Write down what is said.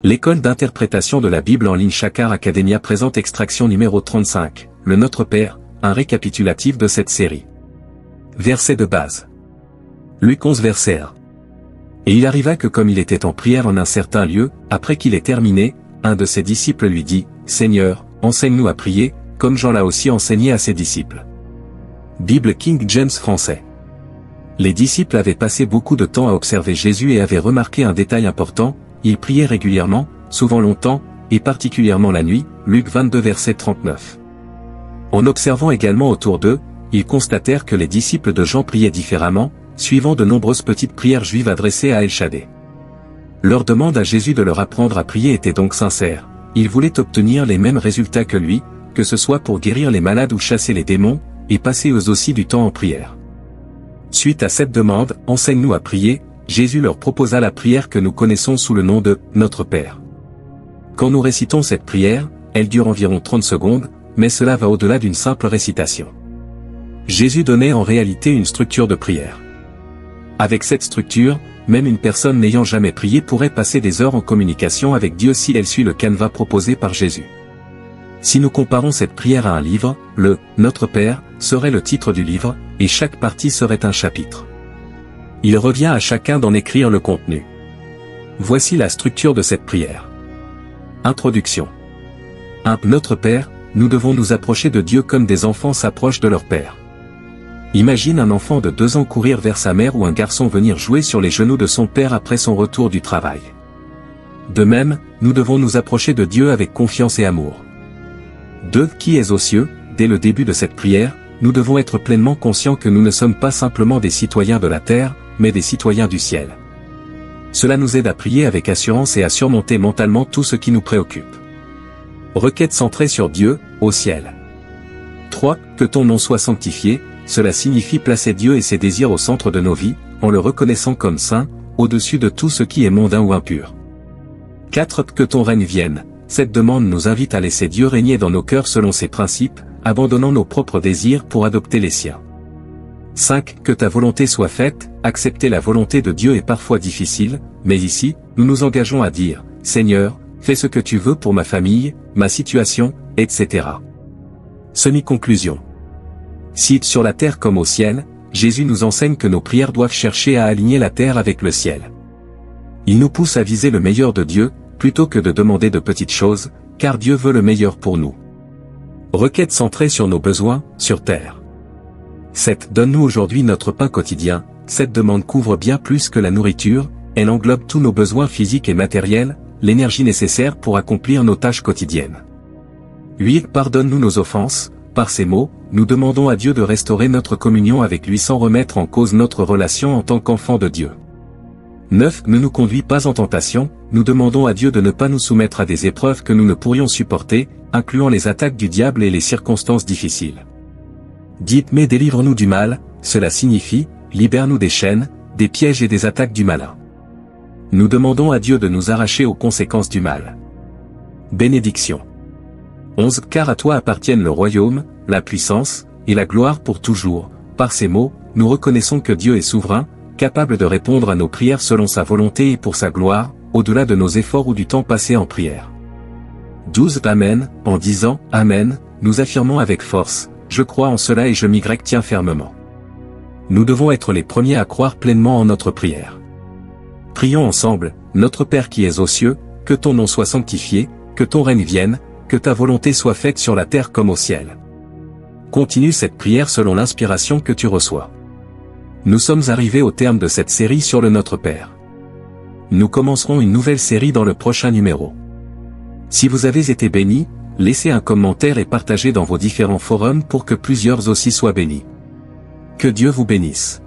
L'école d'interprétation de la Bible en ligne Shakar Academia présente extraction numéro 35, le Notre Père, un récapitulatif de cette série. Verset de base. Luc 11 verset 1. Et il arriva que comme il était en prière en un certain lieu, après qu'il ait terminé, un de ses disciples lui dit, « Seigneur, enseigne-nous à prier, comme Jean l'a aussi enseigné à ses disciples. » Bible King James français. Les disciples avaient passé beaucoup de temps à observer Jésus et avaient remarqué un détail important, il priait régulièrement, souvent longtemps, et particulièrement la nuit, Luc 22 verset 39. En observant également autour d'eux, ils constatèrent que les disciples de Jean priaient différemment, suivant de nombreuses petites prières juives adressées à El Shaddai. Leur demande à Jésus de leur apprendre à prier était donc sincère, ils voulaient obtenir les mêmes résultats que lui, que ce soit pour guérir les malades ou chasser les démons, et passer eux aussi du temps en prière. Suite à cette demande, « Enseigne-nous à prier », Jésus leur proposa la prière que nous connaissons sous le nom de « Notre Père ». Quand nous récitons cette prière, elle dure environ 30 secondes, mais cela va au-delà d'une simple récitation. Jésus donnait en réalité une structure de prière. Avec cette structure, même une personne n'ayant jamais prié pourrait passer des heures en communication avec Dieu si elle suit le canevas proposé par Jésus. Si nous comparons cette prière à un livre, le « Notre Père » serait le titre du livre, et chaque partie serait un chapitre. Il revient à chacun d'en écrire le contenu. Voici la structure de cette prière. Introduction. 1. Notre Père, nous devons nous approcher de Dieu comme des enfants s'approchent de leur Père. Imagine un enfant de 2 ans courir vers sa mère ou un garçon venir jouer sur les genoux de son père après son retour du travail. De même, nous devons nous approcher de Dieu avec confiance et amour. 2. Qui est aux cieux, dès le début de cette prière, nous devons être pleinement conscients que nous ne sommes pas simplement des citoyens de la terre, mais des citoyens du ciel. Cela nous aide à prier avec assurance et à surmonter mentalement tout ce qui nous préoccupe. Requête centrée sur Dieu, au ciel. 3. Que ton nom soit sanctifié, cela signifie placer Dieu et ses désirs au centre de nos vies, en le reconnaissant comme saint, au-dessus de tout ce qui est mondain ou impur. 4. Que ton règne vienne, cette demande nous invite à laisser Dieu régner dans nos cœurs selon ses principes, abandonnant nos propres désirs pour adopter les siens. 5. Que ta volonté soit faite, accepter la volonté de Dieu est parfois difficile, mais ici, nous nous engageons à dire, « Seigneur, fais ce que tu veux pour ma famille, ma situation, etc. » Semi-conclusion. Si, sur la terre comme au ciel, Jésus nous enseigne que nos prières doivent chercher à aligner la terre avec le ciel. Il nous pousse à viser le meilleur de Dieu, plutôt que de demander de petites choses, car Dieu veut le meilleur pour nous. Requête centrée sur nos besoins, sur terre. 7. Donne-nous aujourd'hui notre pain quotidien. Cette demande couvre bien plus que la nourriture, elle englobe tous nos besoins physiques et matériels, l'énergie nécessaire pour accomplir nos tâches quotidiennes. 8. Pardonne-nous nos offenses. Par ces mots, nous demandons à Dieu de restaurer notre communion avec lui sans remettre en cause notre relation en tant qu'enfant de Dieu. 9. Ne nous conduis pas en tentation, nous demandons à Dieu de ne pas nous soumettre à des épreuves que nous ne pourrions supporter, incluant les attaques du diable et les circonstances difficiles. 10. Mais délivre-nous du mal, cela signifie, libère-nous des chaînes, des pièges et des attaques du malin. Nous demandons à Dieu de nous arracher aux conséquences du mal. Bénédiction. 11. Car à toi appartiennent le royaume, la puissance, et la gloire pour toujours. Par ces mots, nous reconnaissons que Dieu est souverain, capable de répondre à nos prières selon sa volonté et pour sa gloire, au-delà de nos efforts ou du temps passé en prière. 12. Amen. En disant « Amen », nous affirmons avec force, « Je crois en cela et je m'y tiens fermement ». Nous devons être les premiers à croire pleinement en notre prière. Prions ensemble, « Notre Père qui es aux cieux, que ton nom soit sanctifié, que ton règne vienne, que ta volonté soit faite sur la terre comme au ciel. » Continue cette prière selon l'inspiration que tu reçois. Nous sommes arrivés au terme de cette série sur le Notre Père. Nous commencerons une nouvelle série dans le prochain numéro. Si vous avez été bénis, laissez un commentaire et partagez dans vos différents forums pour que plusieurs aussi soient bénis. Que Dieu vous bénisse.